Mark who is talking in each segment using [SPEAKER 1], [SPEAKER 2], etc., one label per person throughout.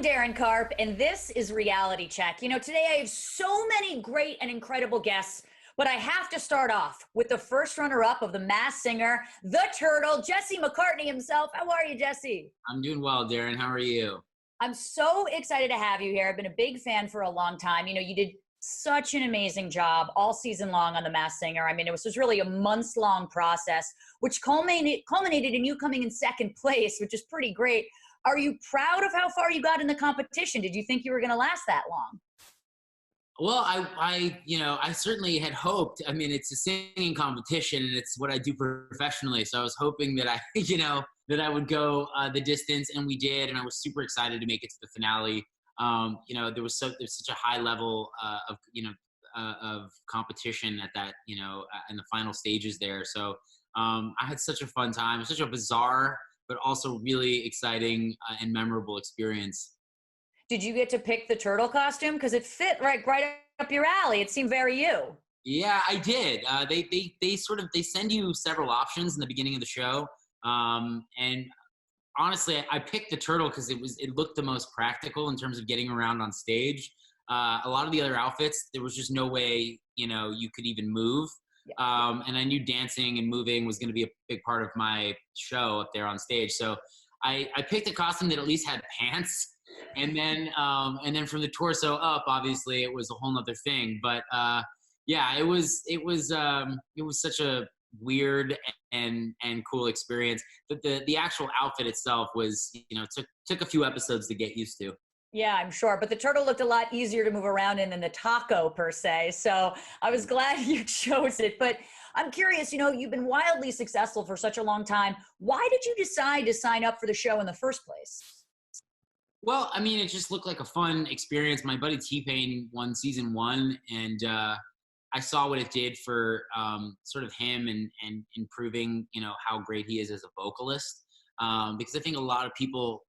[SPEAKER 1] I'm Darren Karp, and this is Reality Check. Today I have so many great and incredible guests, but I have to start off with the first runner-up of The Masked Singer, the Turtle, Jesse McCartney himself. How are you, Jesse?
[SPEAKER 2] I'm doing well, Darren. How are you?
[SPEAKER 1] I'm so excited to have you here. I've been a big fan for a long time. You did such an amazing job all season long on The Masked Singer. It was really a months-long process, which culminated in you coming in second place, which is pretty great. Are you proud of how far you got in the competition? Did you think you were going to last that long?
[SPEAKER 2] Well, I certainly had hoped. It's a singing competition, and it's what I do professionally. So I was hoping that that I would go the distance, and we did. And I was super excited to make it to the finale. There's such a high level of competition at that, in the final stages there. So I had such a fun time. It was such a bizarre, but also really exciting and memorable experience.
[SPEAKER 1] Did you get to pick the turtle costume? Because it fit right up your alley. It seemed very you.
[SPEAKER 2] Yeah, I did. They send you several options in the beginning of the show, and honestly, I picked the turtle because it looked the most practical in terms of getting around on stage. A lot of the other outfits, there was just no way you could even move. Yeah. And I knew dancing and moving was going to be a big part of my show up there on stage. So I picked a costume that at least had pants. And then from the torso up, obviously it was a whole nother thing. But yeah, it was such a weird and cool experience. But the actual outfit itself was, took a few episodes to get used to.
[SPEAKER 1] Yeah, I'm sure. But the turtle looked a lot easier to move around in than the taco per se. So I was glad you chose it. But I'm curious, you've been wildly successful for such a long time. Why did you decide to sign up for the show in the first place?
[SPEAKER 2] Well, it just looked like a fun experience. My buddy T-Pain won season 1, and I saw what it did for sort of him and improving, how great he is as a vocalist. Because I think a lot of people,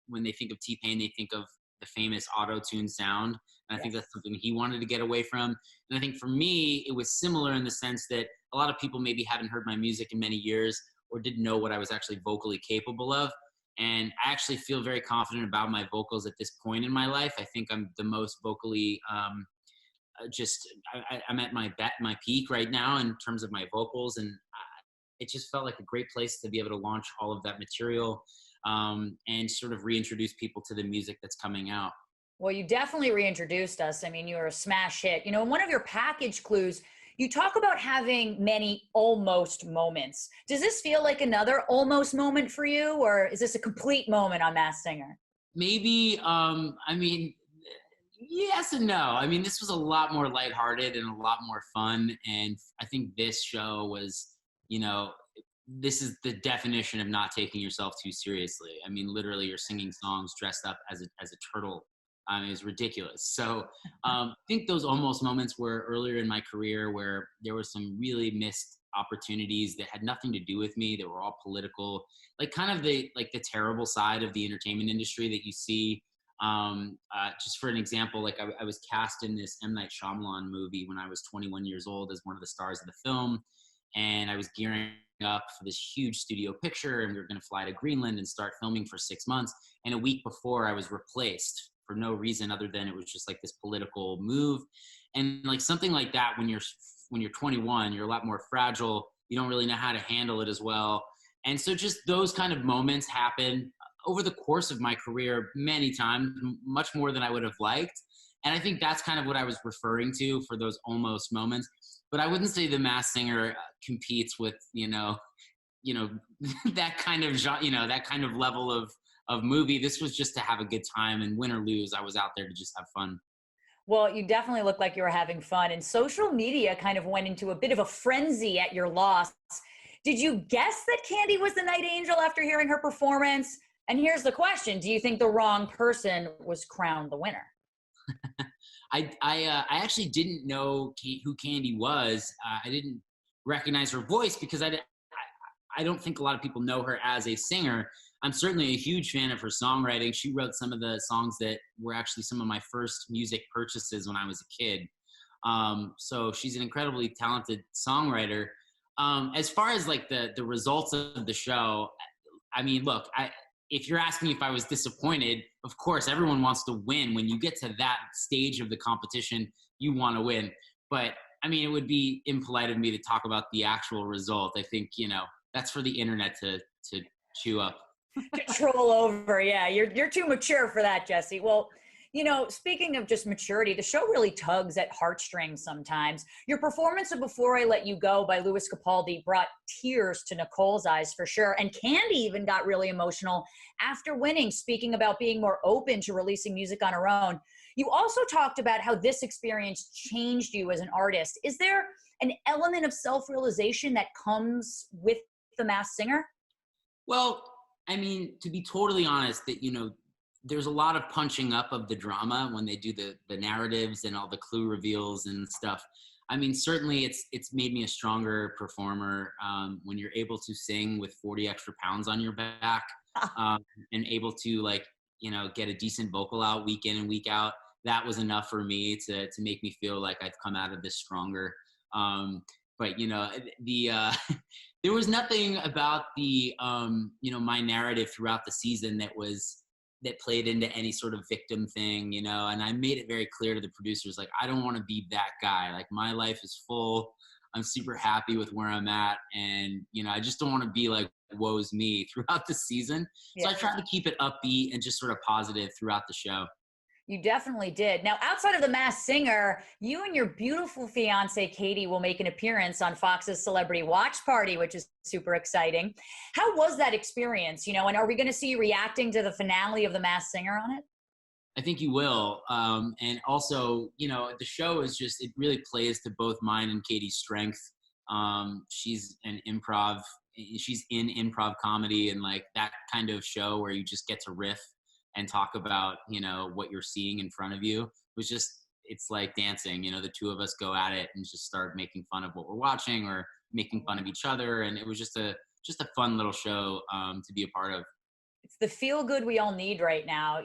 [SPEAKER 2] when they think of T-Pain, they think of the famous auto-tune sound. And I think that's something he wanted to get away from. And I think for me, it was similar in the sense that a lot of people maybe hadn't heard my music in many years or didn't know what I was actually vocally capable of. And I actually feel very confident about my vocals at this point in my life. I think I'm the most vocally, I'm at my peak right now in terms of my vocals. And it just felt like a great place to be able to launch all of that material and sort of reintroduce people to the music that's coming out.
[SPEAKER 1] Well, you definitely reintroduced us. You were a smash hit. In one of your package clues, you talk about having many almost moments. Does this feel like another almost moment for you, or is this a complete moment on Masked Singer?
[SPEAKER 2] Maybe, yes and no. This was a lot more lighthearted and a lot more fun. And I think this show was, this is the definition of not taking yourself too seriously. Literally you're singing songs dressed up as a turtle. It was ridiculous. So I think those almost moments were earlier in my career where there were some really missed opportunities that had nothing to do with me. They were all political, like kind of the terrible side of the entertainment industry that you see. Just for an example, I was cast in this M. Night Shyamalan movie when I was 21 years old as one of the stars of the film. And I was gearing up for this huge studio picture, and we were going to fly to Greenland and start filming for 6 months. And a week before, I was replaced for no reason other than it was just like this political move. And like something like that, when you're 21, you're a lot more fragile. You don't really know how to handle it as well. And so just those kind of moments happen over the course of my career many times, much more than I would have liked. And I think that's kind of what I was referring to for those almost moments. But I wouldn't say The Masked Singer competes with, that kind of level of movie. This was just to have a good time, and win or lose, I was out there to just have fun.
[SPEAKER 1] Well, you definitely looked like you were having fun, and social media kind of went into a bit of a frenzy at your loss. Did you guess that Candy was the Night Angel after hearing her performance? And here's the question. Do you think the wrong person was crowned the winner?
[SPEAKER 2] I actually didn't know who Candy was. I didn't recognize her voice because I don't think a lot of people know her as a singer. I'm certainly a huge fan of her songwriting. She wrote some of the songs that were actually some of my first music purchases when I was a kid. So she's an incredibly talented songwriter. As far as like the results of the show, look, if you're asking me if I was disappointed, of course, everyone wants to win. When you get to that stage of the competition, you want to win. But I mean, it would be impolite of me to talk about the actual result. I think, that's for the internet to chew up.
[SPEAKER 1] To troll over. Yeah, you're too mature for that, Jesse. Well, speaking of just maturity, the show really tugs at heartstrings sometimes. Your performance of Before I Let You Go by Louis Capaldi brought tears to Nicole's eyes for sure. And Candy even got really emotional after winning, speaking about being more open to releasing music on her own. You also talked about how this experience changed you as an artist. Is there an element of self-realization that comes with The Masked Singer?
[SPEAKER 2] Well, I mean, to be totally honest, that, there's a lot of punching up of the drama when they do the narratives and all the clue reveals and stuff. I mean, certainly it's made me a stronger performer when you're able to sing with 40 extra pounds on your back and able to get a decent vocal out week in and week out. That was enough for me to make me feel like I've come out of this stronger. But there was nothing about the my narrative throughout the season that played into any sort of victim thing, and I made it very clear to the producers, like, I don't want to be that guy. Like, my life is full. I'm super happy with where I'm at. And, I just don't want to be like, woe's me throughout the season. Yeah. So I tried to keep it upbeat and just sort of positive throughout the show.
[SPEAKER 1] You definitely did. Now, outside of The Masked Singer, you and your beautiful fiance, Katie, will make an appearance on Fox's Celebrity Watch Party, which is super exciting. How was that experience? And are we going to see you reacting to the finale of The Masked Singer on it?
[SPEAKER 2] I think you will. And also, the show is it really plays to both mine and Katie's strength. She's in improv comedy, and like that kind of show where you just get to riff and talk about, what you're seeing in front of you. It's like dancing, the two of us go at it and just start making fun of what we're watching or making fun of each other. And it was just a fun little show to be a part of.
[SPEAKER 1] It's the feel good we all need right now.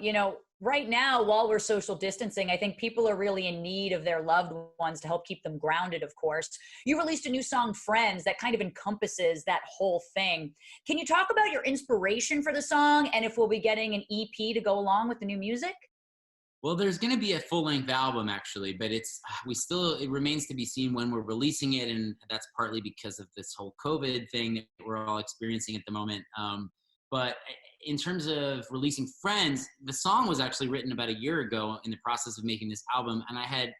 [SPEAKER 1] Right now, while we're social distancing, I think people are really in need of their loved ones to help keep them grounded, of course. You released a new song, Friends, that kind of encompasses that whole thing. Can you talk about your inspiration for the song and if we'll be getting an EP to go along with the new music?
[SPEAKER 2] Well, there's going to be a full-length album, actually, but it remains to be seen when we're releasing it, and that's partly because of this whole COVID thing that we're all experiencing at the moment. But in terms of releasing Friends, the song was actually written about a year ago in the process of making this album. And I had,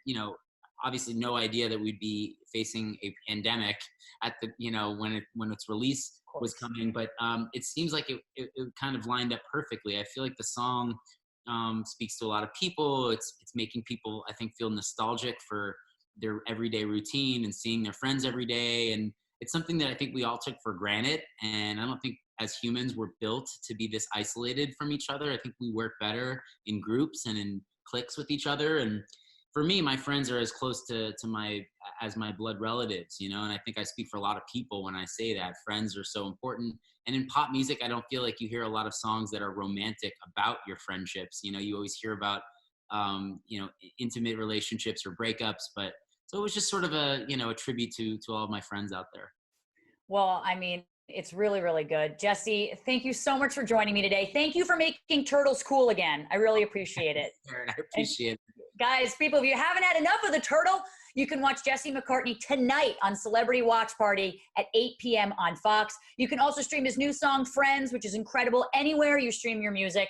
[SPEAKER 2] obviously no idea that we'd be facing a pandemic at the, when its release was coming. But it seems like it kind of lined up perfectly. I feel like the song speaks to a lot of people. It's making people, I think, feel nostalgic for their everyday routine and seeing their friends every day. And it's something that I think we all took for granted. And I don't think as humans we're built to be this isolated from each other. I think we work better in groups and in cliques with each other. And for me, my friends are as close to my blood relatives, and I think I speak for a lot of people when I say that friends are so important. And in pop music, I don't feel like you hear a lot of songs that are romantic about your friendships. You always hear about, intimate relationships or breakups, but so it was just sort of a tribute to all of my friends out there.
[SPEAKER 1] Well, I mean, it's really, really good. Jesse, thank you so much for joining me today. Thank you for making turtles cool again. I really appreciate it.
[SPEAKER 2] I appreciate it.
[SPEAKER 1] Guys, people, if you haven't had enough of the turtle, you can watch Jesse McCartney tonight on Celebrity Watch Party at 8 p.m. on Fox. You can also stream his new song, Friends, which is incredible, anywhere you stream your music.